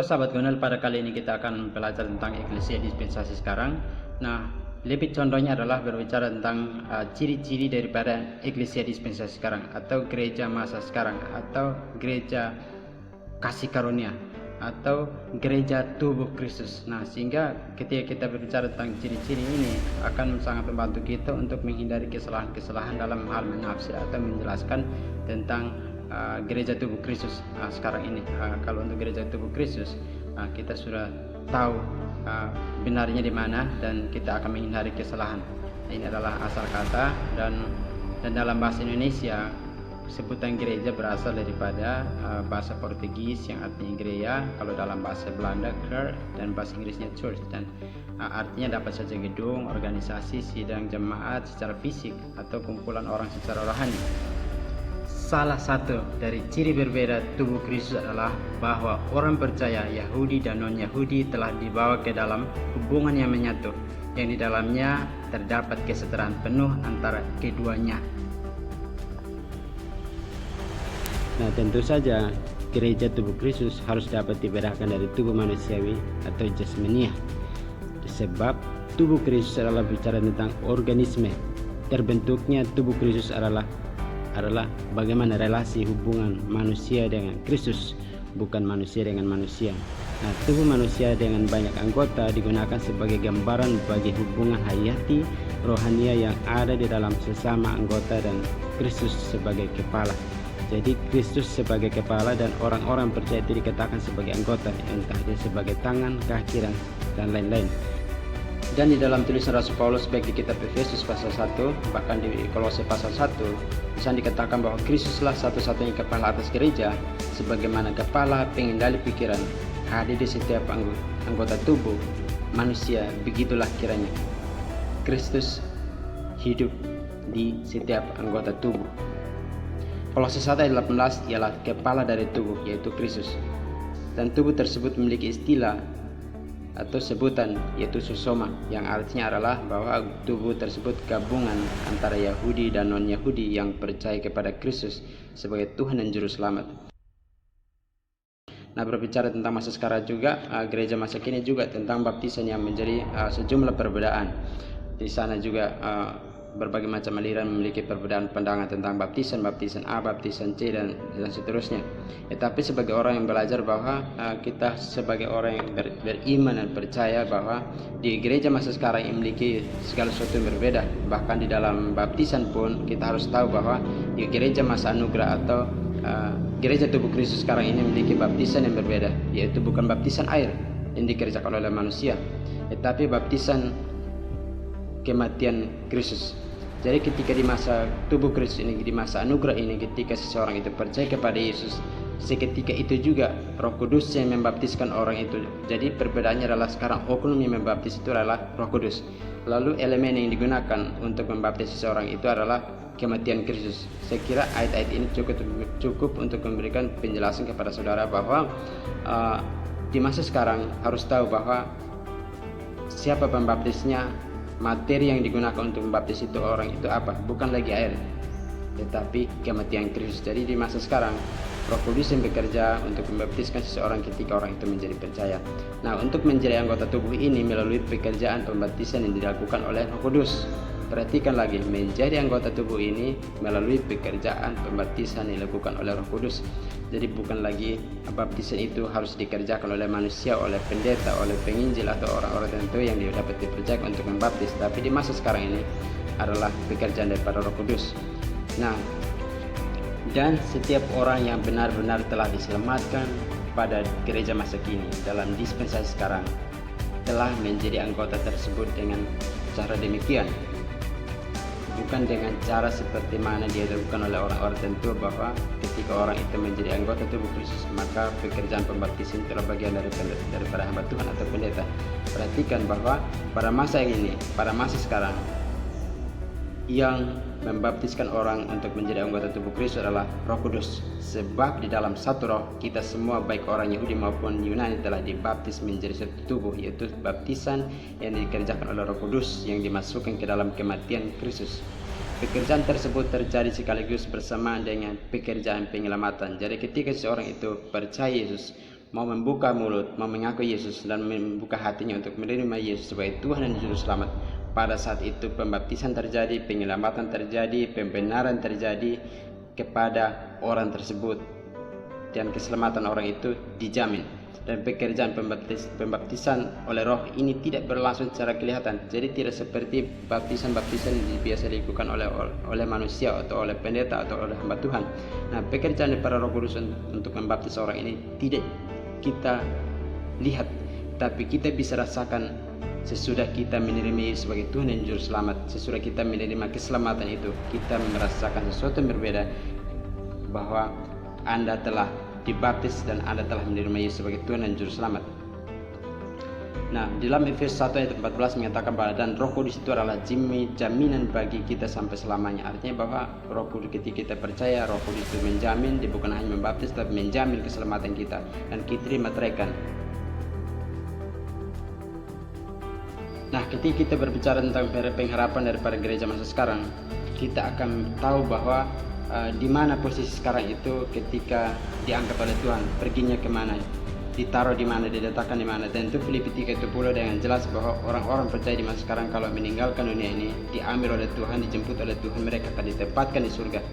sahabat Gonel, pada kali ini kita akan belajar tentang eklesia dispensasi sekarang. Nah, lebih contohnya adalah berbicara tentang ciri-ciri daripada eklesia dispensasi sekarang, atau gereja masa sekarang, atau gereja kasih karunia, atau gereja tubuh Kristus. Nah, sehingga ketika kita berbicara tentang ciri-ciri ini akan sangat membantu kita untuk menghindari kesalahan-kesalahan dalam hal menafsir atau menjelaskan tentang gereja tubuh Kristus sekarang ini. Kalau untuk gereja tubuh Kristus kita sudah tahu benarnya di mana dan kita akan menghindari kesalahan. Ini adalah asal kata dan dalam bahasa Indonesia sebutan gereja berasal daripada bahasa Portugis yang artinya gereja, kalau dalam bahasa Belanda kerk, dan bahasa Inggrisnya church, dan artinya dapat saja gedung, organisasi, sidang jemaat secara fisik atau kumpulan orang secara rohani. Salah satu dari ciri berbeda tubuh Kristus adalah bahwa orang percaya Yahudi dan non-Yahudi telah dibawa ke dalam hubungan yang menyatu, yang di dalamnya terdapat kesetaraan penuh antara keduanya. Nah, tentu saja gereja tubuh Kristus harus dapat dibedakan dari tubuh manusiawi atau jasmaniah, sebab tubuh Kristus adalah bicara tentang organisme. Terbentuknya tubuh Kristus adalah bagaimana relasi hubungan manusia dengan Kristus, bukan manusia dengan manusia. Nah, tubuh manusia dengan banyak anggota digunakan sebagai gambaran bagi hubungan hayati rohania yang ada di dalam sesama anggota dan Kristus sebagai kepala. Jadi Kristus sebagai kepala dan orang-orang percaya itu dikatakan sebagai anggota, entah dia sebagai tangan, kaki, dan lain-lain. Dan di dalam tulisan Rasul Paulus baik di kitab Efesus pasal 1 bahkan di Kolose pasal 1 bisa dikatakan bahwa Kristuslah satu-satunya kepala atas gereja, sebagaimana kepala pengendali pikiran hadir di setiap anggota tubuh manusia. Begitulah kiranya Kristus hidup di setiap anggota tubuh. Kolose 1 ayat 18 ialah kepala dari tubuh, yaitu Kristus, dan tubuh tersebut memiliki istilah atau sebutan, yaitu sosoma, yang artinya adalah bahwa tubuh tersebut gabungan antara Yahudi dan non-Yahudi yang percaya kepada Kristus sebagai Tuhan dan Juru Selamat. Nah, berbicara tentang masa sekarang juga, gereja masa kini juga tentang baptisan yang menjadi sejumlah perbedaan. Di sana juga berbagai macam aliran memiliki perbedaan pandangan tentang baptisan A, baptisan C, dan seterusnya. Tetapi sebagai orang yang belajar bahwa kita sebagai orang yang beriman dan percaya bahwa di gereja masa sekarang yang memiliki segala sesuatu yang berbeda. Bahkan di dalam baptisan pun kita harus tahu bahwa di gereja masa anugerah atau gereja tubuh Kristus sekarang ini memiliki baptisan yang berbeda, yaitu bukan baptisan air yang dikerjakan oleh manusia, tetapi baptisan kematian Kristus. Jadi ketika di masa tubuh Kristus ini, di masa anugerah ini, ketika seseorang itu percaya kepada Yesus, seketika itu juga Roh Kudus yang membaptiskan orang itu. Jadi perbedaannya adalah sekarang oknum yang membaptis itu adalah Roh Kudus. Lalu elemen yang digunakan untuk membaptis seseorang itu adalah kematian Kristus. Saya kira ayat-ayat ini cukup untuk memberikan penjelasan kepada saudara bahwa di masa sekarang harus tahu bahwa siapa pembaptisnya. Materi yang digunakan untuk membaptis itu orang itu apa? Bukan lagi air, tetapi kematian Kristus. Jadi di masa sekarang Roh Kudus yang bekerja untuk membaptiskan seseorang ketika orang itu menjadi percaya. Nah, untuk menjadi anggota tubuh ini melalui pekerjaan pembaptisan yang dilakukan oleh Roh Kudus. Perhatikan lagi, menjadi anggota tubuh ini melalui pekerjaan pembaptisan yang dilakukan oleh Roh Kudus. Jadi bukan lagi baptisan itu harus dikerjakan oleh manusia, oleh pendeta, oleh penginjil atau orang-orang tertentu yang dapat dipercayakan untuk membaptis. Tapi di masa sekarang ini adalah pekerjaan daripada Roh Kudus. Nah, dan setiap orang yang benar-benar telah diselamatkan pada gereja masa kini dalam dispensasi sekarang telah menjadi anggota tersebut dengan cara demikian, bukan dengan cara seperti mana dia dilakukan oleh orang-orang tertentu, bahwa ketika orang itu menjadi anggota tubuh Kristus maka pekerjaan pembaptisan itulah bagian daripada hamba Tuhan atau pendeta. Perhatikan bahwa pada masa ini, pada masa sekarang, yang membaptiskan orang untuk menjadi anggota tubuh Kristus adalah Roh Kudus. Sebab di dalam satu roh kita semua, baik orang Yahudi maupun Yunani, telah dibaptis menjadi satu tubuh, yaitu baptisan yang dikerjakan oleh Roh Kudus yang dimasukkan ke dalam kematian Kristus. Pekerjaan tersebut terjadi sekaligus bersamaan dengan pekerjaan penyelamatan. Jadi ketika seorang itu percaya Yesus, mau membuka mulut, mau mengaku Yesus dan membuka hatinya untuk menerima Yesus sebagai Tuhan dan Juru Selamat, pada saat itu pembaptisan terjadi, penyelamatan terjadi, pembenaran terjadi kepada orang tersebut, dan keselamatan orang itu dijamin. Dan pekerjaan pembaptisan oleh Roh ini tidak berlangsung secara kelihatan, jadi tidak seperti baptisan-baptisan yang biasa dilakukan oleh manusia atau oleh pendeta atau oleh hamba Tuhan. Nah, pekerjaan daripada Roh Kudus untuk membaptis orang ini tidak kita lihat, tapi kita bisa rasakan sesudah kita menerima Yesus sebagai Tuhan dan Juru Selamat. Sesudah kita menerima keselamatan itu, kita merasakan sesuatu yang berbeda, bahwa Anda telah dibaptis dan Anda telah menerima Yesus sebagai Tuhan dan Juru Selamat. Nah, dalam Efesus 1 ayat 14 mengatakan bahwa dan Roh Kudus itu adalah jaminan bagi kita sampai selamanya. Artinya bahwa Roh Kudus, ketika kita percaya, Roh Kudus itu menjamin, dia bukan hanya membaptis tapi menjamin keselamatan kita dan kita dimateraikan. Nah, ketika kita berbicara tentang pengharapan daripada gereja masa sekarang, kita akan tahu bahwa di mana posisi sekarang itu ketika diangkat oleh Tuhan, perginya kemana, ditaruh di mana, diletakkan di mana. Dan itu Filipi 3:10 dengan jelas bahwa orang-orang percaya di masa sekarang kalau meninggalkan dunia ini, diambil oleh Tuhan, dijemput oleh Tuhan, mereka akan ditempatkan di surga,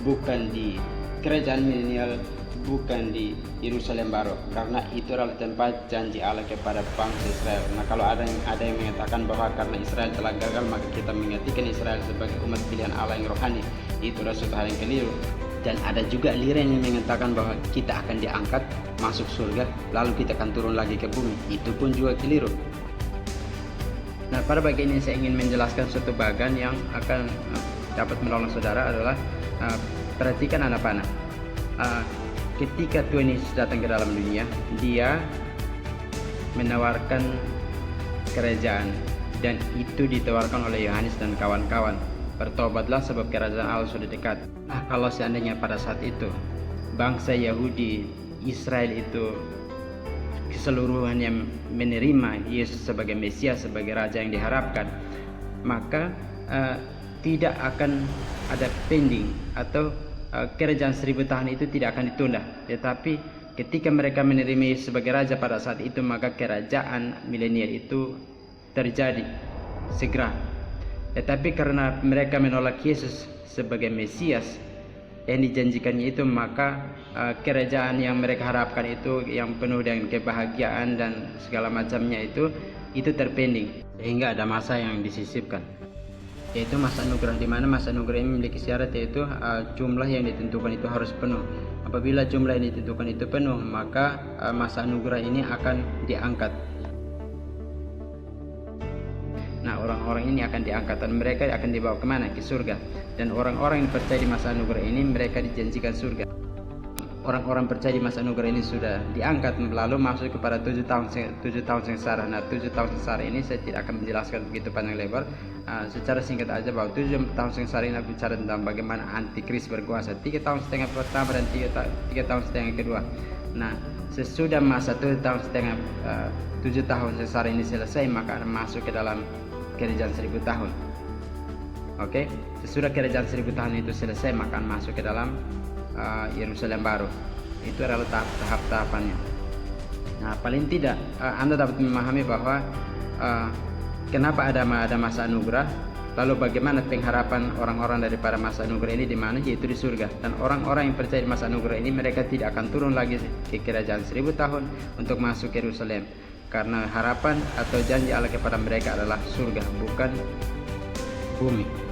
bukan di kerajaan milenial, bukan di Yerusalem baru, karena itu adalah tempat janji Allah kepada bangsa Israel. Nah, kalau ada yang mengatakan bahwa karena Israel telah gagal maka kita menggantikan Israel sebagai umat pilihan Allah yang rohani, itu adalah suatu hal yang keliru. Dan ada juga aliran yang mengatakan bahwa kita akan diangkat masuk surga lalu kita akan turun lagi ke bumi, itu pun juga keliru. Nah, pada bagian ini saya ingin menjelaskan suatu bagian yang akan dapat menolong saudara adalah perhatikan anak panah. Ketika Tuhan Yesus datang ke dalam dunia, dia menawarkan kerajaan, dan itu ditawarkan oleh Yohanes dan kawan-kawan. Bertobatlah sebab kerajaan Allah sudah dekat. Nah, kalau seandainya pada saat itu bangsa Yahudi, Israel itu keseluruhannya menerima Yesus sebagai Mesias, sebagai Raja yang diharapkan, maka tidak akan ada pending atau kerajaan 1000 tahun itu tidak akan ditunda. Tetapi ketika mereka menerima Yesus sebagai Raja pada saat itu, maka kerajaan milenial itu terjadi segera. Tetapi karena mereka menolak Yesus sebagai Mesias yang dijanjikannya itu, maka kerajaan yang mereka harapkan itu yang penuh dengan kebahagiaan dan segala macamnya itu terpending, sehingga ada masa yang disisipkan, yaitu masa anugerah, di mana masa anugerah ini memiliki syarat, yaitu jumlah yang ditentukan itu harus penuh. Apabila jumlah yang ditentukan itu penuh, maka masa anugerah ini akan diangkat. Nah, orang-orang ini akan diangkat dan mereka akan dibawa kemana? Ke surga. Dan orang-orang yang percaya di masa anugerah ini, mereka dijanjikan surga. Orang-orang percaya di masa anugerah ini sudah diangkat, lalu masuk kepada 7 tahun sengsara. Nah, 7 tahun sengsara ini saya tidak akan menjelaskan begitu panjang lebar. Secara singkat aja bahwa 7 tahun sengsara ini bicara tentang bagaimana antikris berkuasa, 3 tahun setengah pertama dan 3 tahun setengah kedua. Nah, sesudah masa 7 tahun sengsara ini selesai, maka akan masuk ke dalam kerajaan 1000 tahun. Oke, sesudah kerajaan 1000 tahun itu selesai, maka akan masuk ke dalam Yerusalem baru. Itu adalah tahap-tahapannya. Nah, paling tidak Anda dapat memahami bahwa kenapa ada masa anugerah, lalu bagaimana pengharapan orang-orang daripada masa anugerah ini di mana, yaitu di surga. Dan orang-orang yang percaya di masa anugerah ini, mereka tidak akan turun lagi ke kerajaan 1000 tahun untuk masuk ke Yerusalem, karena harapan atau janji Allah kepada mereka adalah surga, bukan bumi.